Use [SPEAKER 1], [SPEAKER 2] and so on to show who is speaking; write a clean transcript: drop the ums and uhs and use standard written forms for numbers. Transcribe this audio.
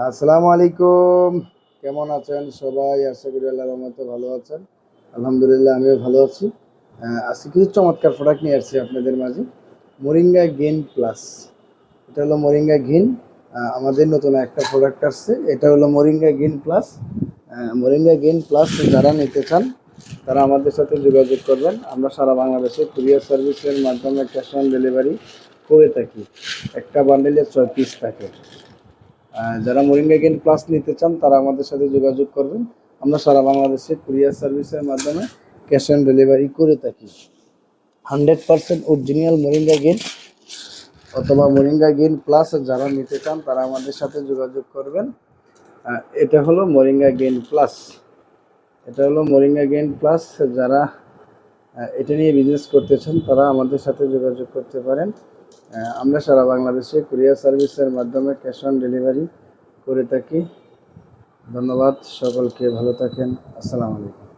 [SPEAKER 1] আসসালামু আলাইকুম। কেমন আছেন সবাই? আশা করি আল্লাহর রহমতে ভালো আছেন। আলহামদুলিল্লাহ আমিও ভালো আছি। আজকে কিছু চমৎকার প্রোডাক্ট নিয়ে আসছি আপনাদের মাঝে। মোরিঙ্গা গেইন প্লাস, এটা হলো মোরিঙ্গা গেইন। আমাদের নতুন একটা প্রোডাক্ট আসছে, এটা হলো moringa gain plus. Moringa gain plus যারা নিতে চান তারা আমাদের সাথে যোগাযোগ করবেন। আমরা সারা বাংলাদেশে কুরিয়ার সার্ভিসের মাধ্যমে ক্যাশ অন ডেলিভারি করে থাকি। একটা বান্ডেলে 6 পিস থাকে। যারা মোরিঙ্গা গেইন প্লাস নিতে চান তারা আমাদের সাথে যোগাযোগ করবেন। আমরা সারা বাংলাদেশে কুরিয়ার সার্ভিসের মাধ্যমে ক্যাশ অন ডেলিভারি করে থাকি। 100% অরিজিনাল মোরিঙ্গা গেইন অথবা মোরিঙ্গা গেইন প্লাস যারা নিতে চান তারা আমাদের সাথে যোগাযোগ করবেন। এটা হলো মোরিঙ্গা গেইন প্লাস, এটা হলো মোরিঙ্গা গেইন প্লাস। যারা এটা নিয়ে বিজনেস করতে চান তারা আমাদের সাথে যোগাযোগ করতে পারেন। আমরা সারা বাংলাদেশে কুরিয়ার সার্ভিসের মাধ্যমে ক্যাশ অন ডেলিভারি করে থাকি। ধন্যবাদ সকলকে, ভালো থাকেন। আসসালামু আলাইকুম।